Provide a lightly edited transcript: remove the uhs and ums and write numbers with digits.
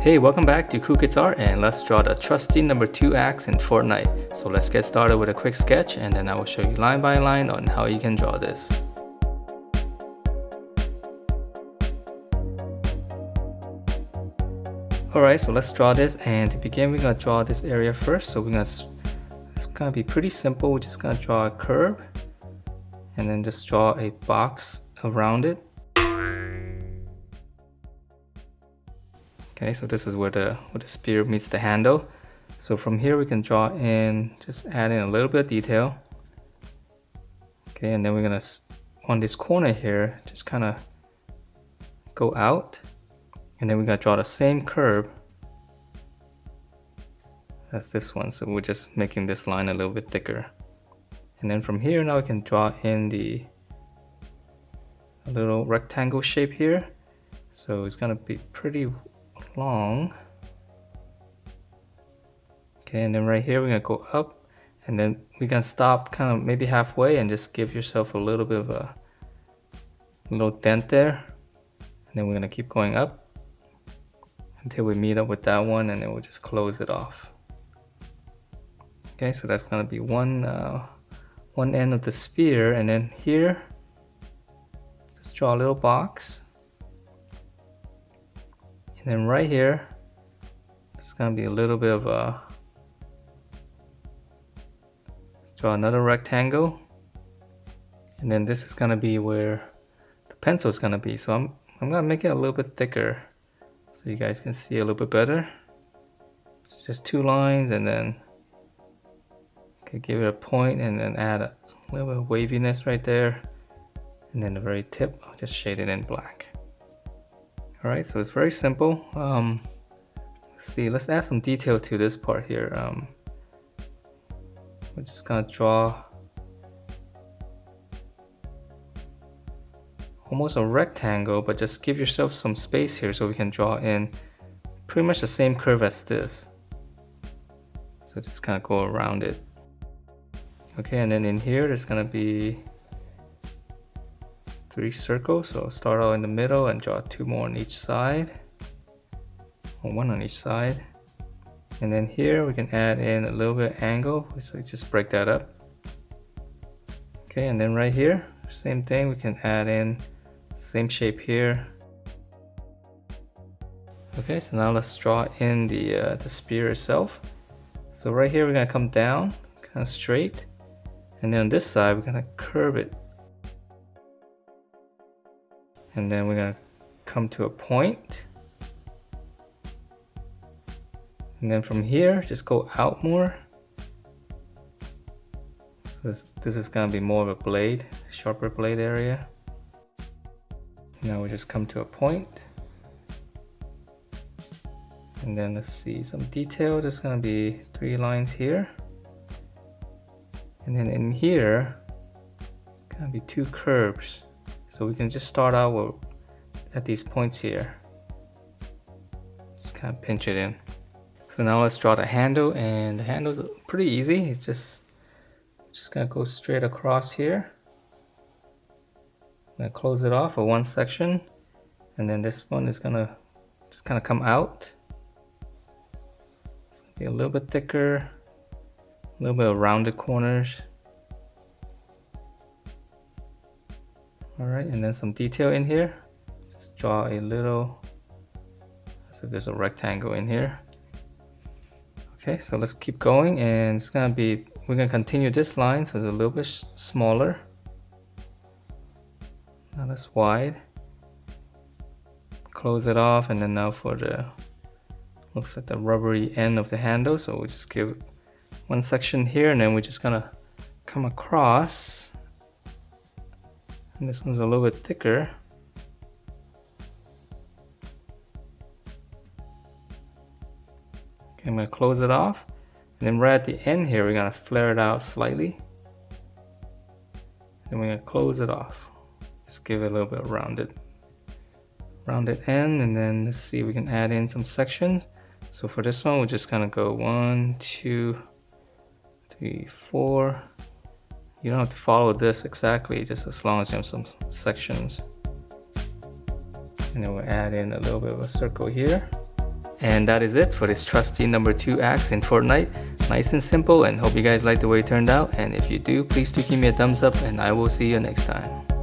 Hey, welcome back to Cool Kids Art, and let's draw the Trusty No.2 axe in Fortnite. So let's get started with a quick sketch, and then I will show you line by line on how you can draw this. Alright, so let's draw this, and to begin we're going to draw this area first. So it's going to be pretty simple. We're just going to draw a curve and then just draw a box around it. Okay, so this is where the spear meets the handle. So from here we can draw in, just add in a little bit of detail. Okay, and then we're gonna, on this corner here, just kind of go out. And then we're gonna draw the same curve as this one. So we're just making this line a little bit thicker. And then from here now we can draw in a little rectangle shape here. So it's gonna be pretty long. Okay, and then right here we're gonna go up, and then we can stop kind of maybe halfway and just give yourself a little bit of a little dent there. And then we're gonna keep going up until we meet up with that one, and then we'll just close it off. Okay, so that's gonna be one end of the spear, and then here just draw a little box. And then right here, it's gonna be a little bit of draw another rectangle. And then this is gonna be where the pencil is gonna be. So I'm gonna make it a little bit thicker so you guys can see a little bit better. It's just two lines, and then give it a point, and then add a little bit of waviness right there. And then the very tip, I'll just shade it in black. Alright, so it's very simple. Let's add some detail to this part here. We're just gonna draw almost a rectangle, but just give yourself some space here so we can draw in pretty much the same curve as this. So just kind of go around it. Okay, and then in here there's gonna be 3 circles, so I'll start out in the middle and draw 2 more on each side, or 1 on each side. And then here we can add in a little bit of angle, so just break that up. Okay, and then right here, same thing, we can add in same shape here. Okay, so now let's draw in the spear itself. So right here we're gonna come down, kind of straight, and then on this side we're gonna curve it. And then we're gonna come to a point. And then from here, just go out more. So this is gonna be more of a blade, sharper blade area. Now we just come to a point. And then let's see some detail. There's gonna be 3 lines here. And then in here, it's gonna be 2 curves. So we can just start out at these points here. Just kind of pinch it in. So now let's draw the handle, and the handle's pretty easy. It's just gonna go straight across here. I'm gonna close it off for one section, and then this one is gonna just kind of come out. It's gonna be a little bit thicker, a little bit of rounded corners. Alright, and then some detail in here. Just draw a little, so there's a rectangle in here. Okay, so let's keep going, and it's gonna be, we're gonna continue this line, so it's a little bit smaller. Now that's wide. Close it off, and then now for the, looks like the rubbery end of the handle, so we'll just give one section here, and then we're just gonna come across. And this one's a little bit thicker. Okay, I'm gonna close it off. And then right at the end here, we're gonna flare it out slightly. Then we're gonna close it off. Just give it a little bit of rounded end. And then let's see, we can add in some sections. So for this one, we're just gonna go 1, 2, 3, 4. You don't have to follow this exactly, just as long as you have some sections. And then we'll add in a little bit of a circle here. And that is it for this trusty number 2 axe in Fortnite. Nice and simple, and hope you guys like the way it turned out. And if you do, please do give me a thumbs up, and I will see you next time.